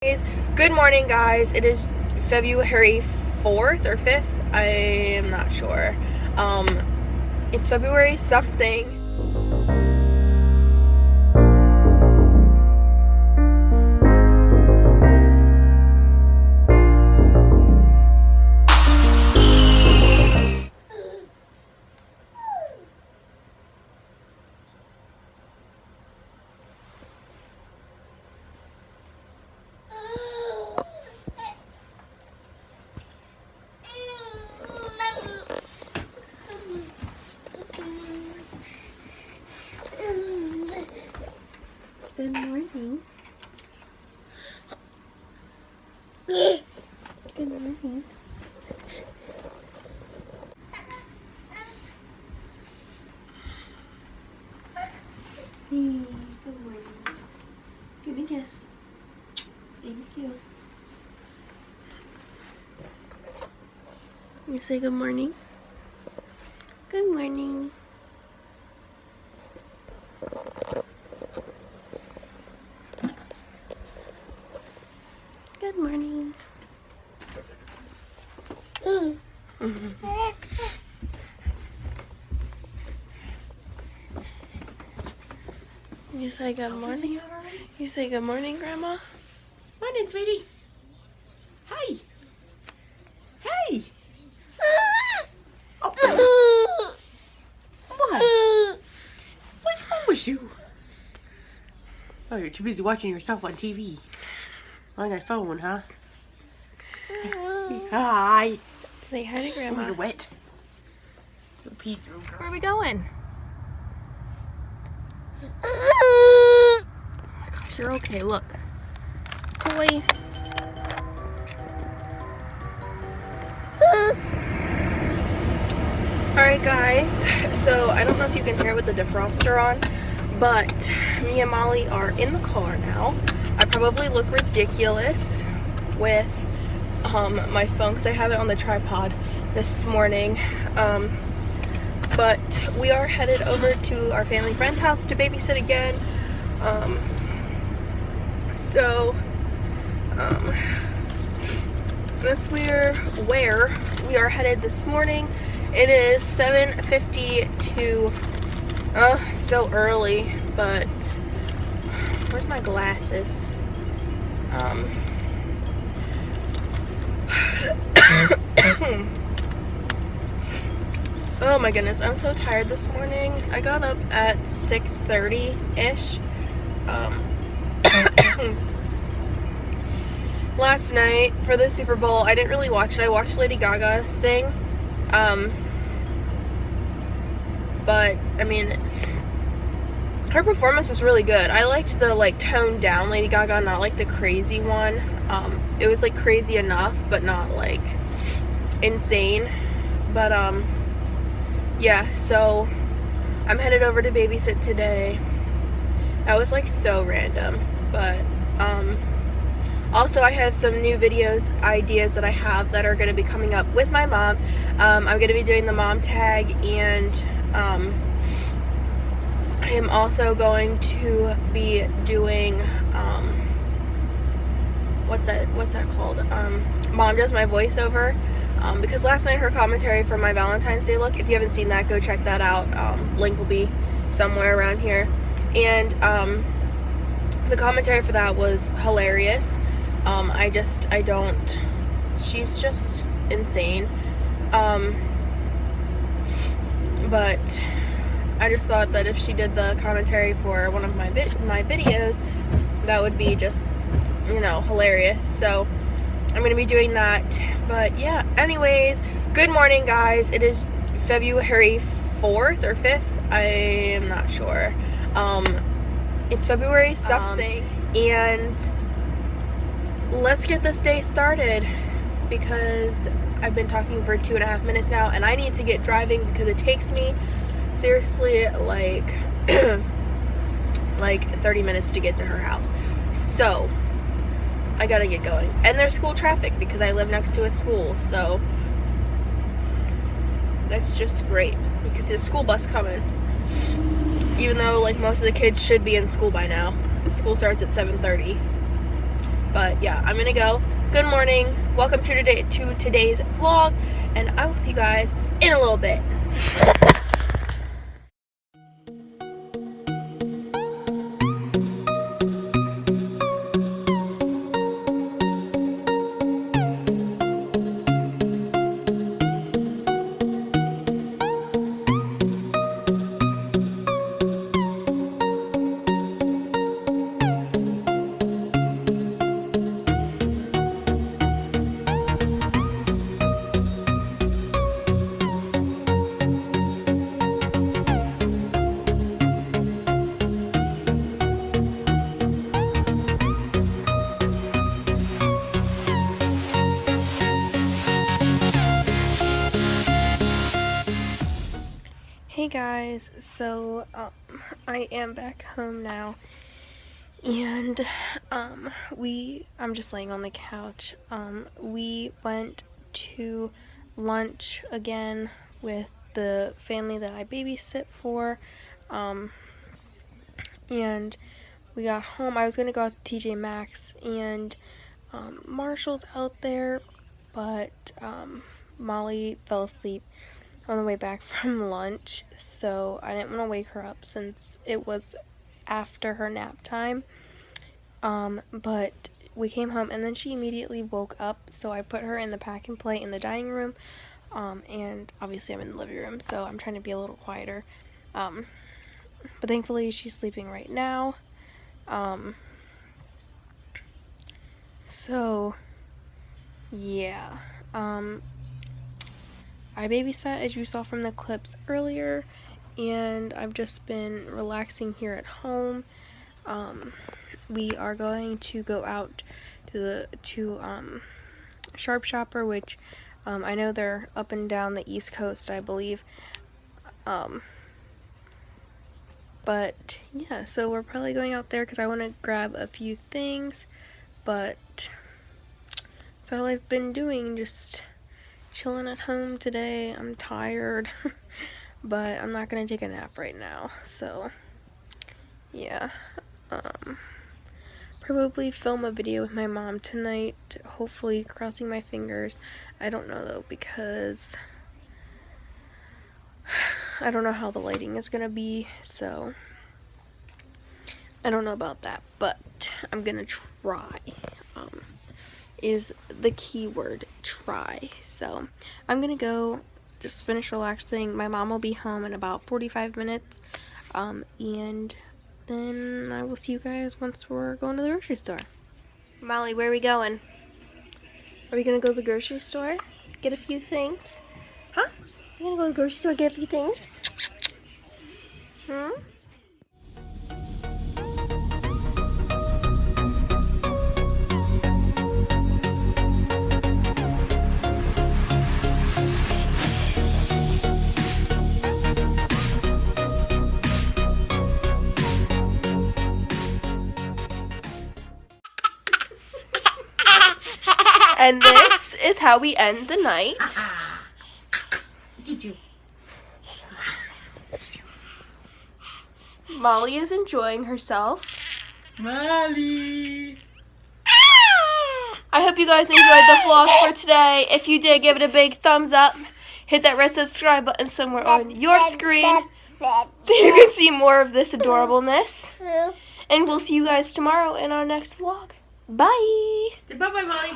Good morning, guys. It is February 4th or 5th. I am not sure. It's February something. Good morning. Good morning. Good morning. Give me a kiss. Thank you. You say good morning. Good morning. Good morning. You say good morning. You say good morning, Grandma. Morning, sweetie. Hey. Hey. Oh. What? What's wrong with you? Oh, you're too busy watching yourself on TV. On your phone, huh? Hi. Say hi to Oh, Grandma. you're wet. You're pee through. Where are we going? Oh my gosh, you're okay. Look. Toy. Alright, guys. So, I don't know if you can hear it with the defroster on, but me and Molly are in the car now. I probably look ridiculous with my phone because I have it on the tripod this morning. But we are headed over to our family friend's house to babysit again. That's where we are headed this morning. It is 7:52. So early, but where's my glasses? Oh my goodness, I'm so tired this morning. I got up at 6:30-ish. Last night for the Super Bowl, I didn't really watch it. I watched Lady Gaga's thing. But I mean, her performance was really good. I liked the toned down Lady Gaga, not like the crazy one. It was like crazy enough, but not like insane. But yeah, so I'm headed over to babysit today. That was like so random, but also I have some new ideas that I have that are going to be coming up with my mom. I'm going to be doing the mom tag, and I am also going to be doing what's that called? Mom does my voiceover. Because last night her commentary for my Valentine's Day look, if you haven't seen that, go check that out. Link will be somewhere around here. And the commentary for that was hilarious. She's just insane. But I just thought that if she did the commentary for one of my videos, that would be just, hilarious. So I'm going to be doing that. But yeah, anyways, good morning, guys. It is February 4th or 5th. I am not sure. It's February something. And let's get this day started, because I've been talking for 2.5 minutes now, and I need to get driving because it takes me seriously like 30 minutes to get to her house. So I gotta get going. And there's school traffic because I live next to a school, so that's just great because there's a school bus coming. Even though most of the kids should be in school by now. School starts at 7:30. But yeah, I'm gonna go. Good morning. Welcome to today's vlog, and I will see you guys in a little bit. Hey guys, so I am back home now, and I'm just laying on the couch. We went to lunch again with the family that I babysit for, and we got home. I was gonna go out to TJ Maxx, and Marshall's out there, but Molly fell asleep on the way back from lunch, so I didn't want to wake her up since it was after her nap time. But we came home and then she immediately woke up, so I put her in the pack and play in the dining room, and obviously I'm in the living room, so I'm trying to be a little quieter. But thankfully she's sleeping right now. So yeah, I babysat, as you saw from the clips earlier, and I've just been relaxing here at home. We are going to go out to Sharp Shopper, which I know they're up and down the East Coast, I believe. But yeah, so we're probably going out there because I want to grab a few things, but that's all I've been doing, just chilling at home today. I'm tired, but I'm not gonna take a nap right now, so yeah. Probably film a video with my mom tonight, hopefully, crossing my fingers. I don't know though, because I don't know how the lighting is gonna be, so I don't know about that, but I'm gonna try. Is the key word, try. So I'm gonna go just finish relaxing. My mom will be home in about 45 minutes, and then I will see you guys once we're going to the grocery store. Molly, where are we going? Are we gonna go to the grocery store, get a few things? Huh? You gonna go to the grocery store, get a few things? And this is how we end the night. Did you? Molly is enjoying herself. Molly! I hope you guys enjoyed the vlog for today. If you did, give it a big thumbs up. Hit that red subscribe button somewhere on your screen so you can see more of this adorableness. And we'll see you guys tomorrow in our next vlog. Bye! Bye-bye, Molly.